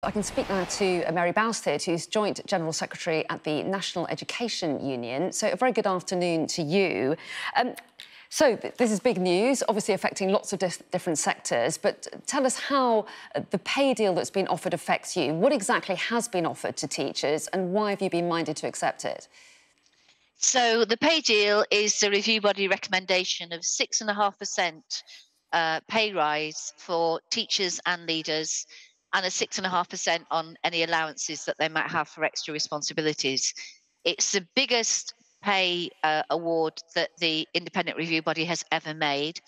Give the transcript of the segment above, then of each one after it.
I can speak now to Mary Bousted, who's Joint General Secretary at the National Education Union. So a very good afternoon to you. This is big news, obviously affecting lots of different sectors, but tell us how the pay deal that's been offered affects you. What exactly has been offered to teachers and why have you been minded to accept it? So the pay deal is the review body recommendation of 6.5% pay rise for teachers and leaders, and a 6.5% on any allowances that they might have for extra responsibilities. It's the biggest pay award that the independent review body has ever made.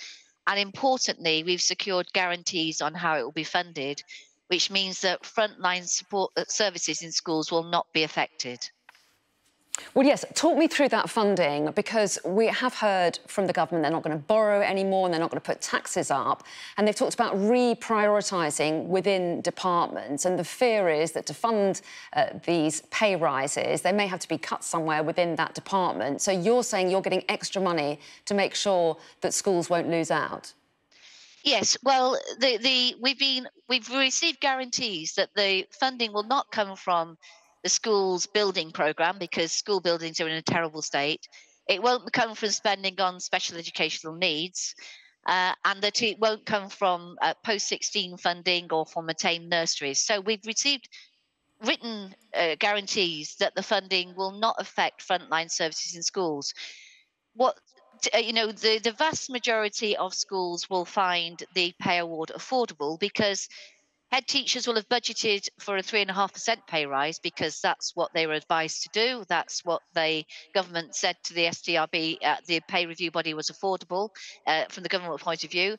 And importantly, we've secured guarantees on how it will be funded, which means that frontline support services in schools will not be affected. Well, yes, talk me through that funding, because we have heard from the government they're not going to borrow anymore and they're not going to put taxes up. And they've talked about reprioritising within departments. And the fear is that to fund these pay rises, they may have to be cut somewhere within that department. So you're saying you're getting extra money to make sure that schools won't lose out? Yes, well, we've received guarantees that the funding will not come from the schools building program, because school buildings are in a terrible state. It won't come from spending on special educational needs, and that it won't come from post 16 funding or from attained nurseries. So we've received written guarantees that the funding will not affect frontline services in schools. What the vast majority of schools will find the pay award affordable, because head teachers will have budgeted for a 3.5% pay rise, because that's what they were advised to do. That's what the government said to the SDRB. The pay review body was affordable from the government point of view.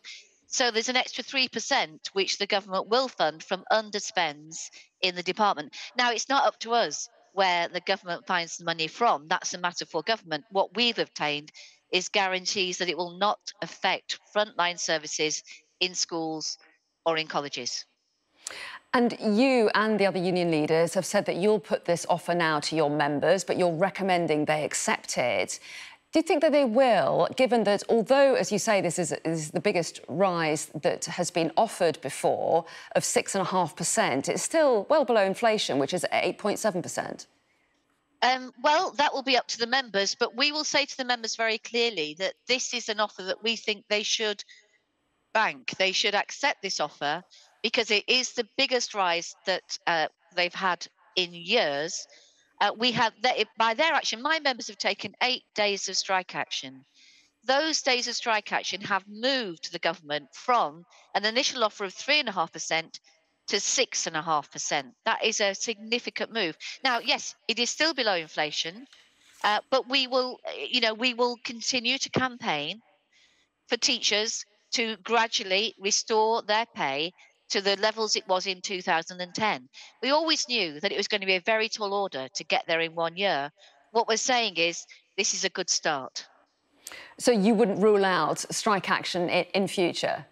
So there's an extra 3% which the government will fund from underspends in the department. Now, it's not up to us where the government finds the money from. That's a matter for government. What we've obtained is guarantees that it will not affect frontline services in schools or in colleges. And you and the other union leaders have said that you'll put this offer now to your members, but you're recommending they accept it. Do you think that they will, given that although, as you say, this is the biggest rise that has been offered before of 6.5%, it's still well below inflation, which is 8.7%? Well, that will be up to the members, but we will say to the members very clearly that this is an offer that we think they should bank. They should accept this offer, because it is the biggest rise that they've had in years. We have by their action. My members have taken 8 days of strike action. Those days of strike action have moved the government from an initial offer of 3.5% to 6.5%. That is a significant move. Now, yes, it is still below inflation, but we will continue to campaign for teachers to gradually restore their pay to the levels it was in 2010. We always knew that it was going to be a very tall order to get there in 1 year. What we're saying is this is a good start. So you wouldn't rule out strike action in future?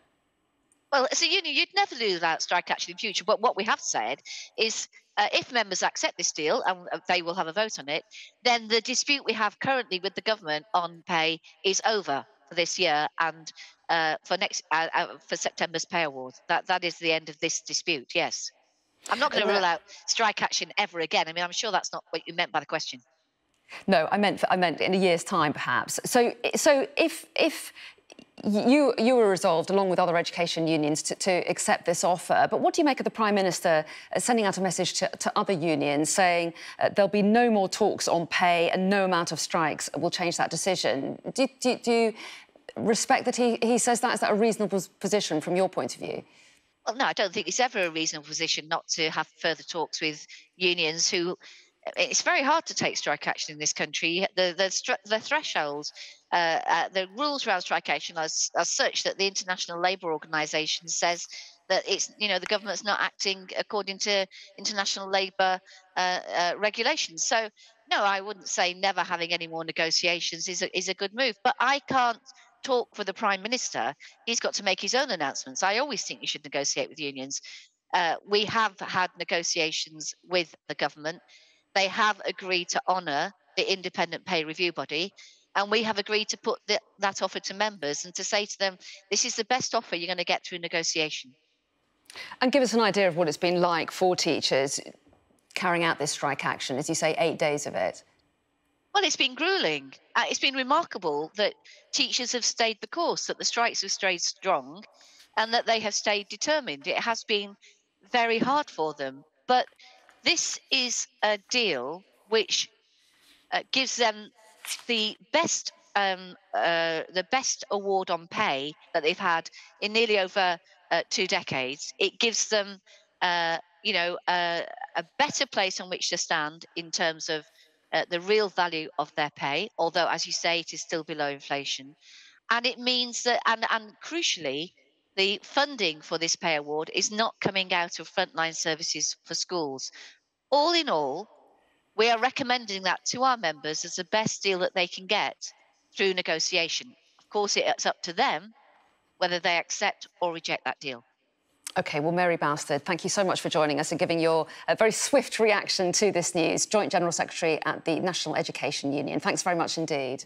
Well, as a union, you'd never lose out strike action in future. But what we have said is, if members accept this deal, and they will have a vote on it, then the dispute we have currently with the government on pay is over for this year and for September's pay award. That is the end of this dispute. Yes, I'm not going to rule out strike action ever again. I mean, I'm sure that's not what you meant by the question. No, I meant in a year's time, perhaps. So if you were resolved, along with other education unions, to accept this offer, but what do you make of the Prime Minister sending out a message to other unions saying there'll be no more talks on pay and no amount of strikes will change that decision? Do you respect that he says that? Is that a reasonable position from your point of view? Well, no, I don't think it's ever a reasonable position not to have further talks with unions who. It's very hard to take strike action in this country. The thresholds, the rules around strike action are such that the International Labour Organization says that the government's not acting according to international labour regulations. So, no, I wouldn't say never having any more negotiations is a good move. But I can't talk for the Prime Minister. He's got to make his own announcements. I always think you should negotiate with unions. We have had negotiations with the government. They have agreed to honour the independent pay review body, and we have agreed to put that offer to members and to say to them, this is the best offer you're going to get through negotiation. And give us an idea of what it's been like for teachers carrying out this strike action, as you say, 8 days of it. Well, it's been grueling. It's been remarkable that teachers have stayed the course, that the strikes have stayed strong, and that they have stayed determined. It has been very hard for them. But this is a deal which gives them the best award on pay that they've had in nearly over 2 decades. It gives them, a better place on which to stand in terms of the real value of their pay. Although, as you say, it is still below inflation, and it means that, and crucially, the funding for this pay award is not coming out of frontline services for schools. All in all, we are recommending that to our members as the best deal that they can get through negotiation. Of course, it's up to them whether they accept or reject that deal. OK, well, Mary Bousted, thank you so much for joining us and giving your very swift reaction to this news. Joint General Secretary at the National Education Union. Thanks very much indeed.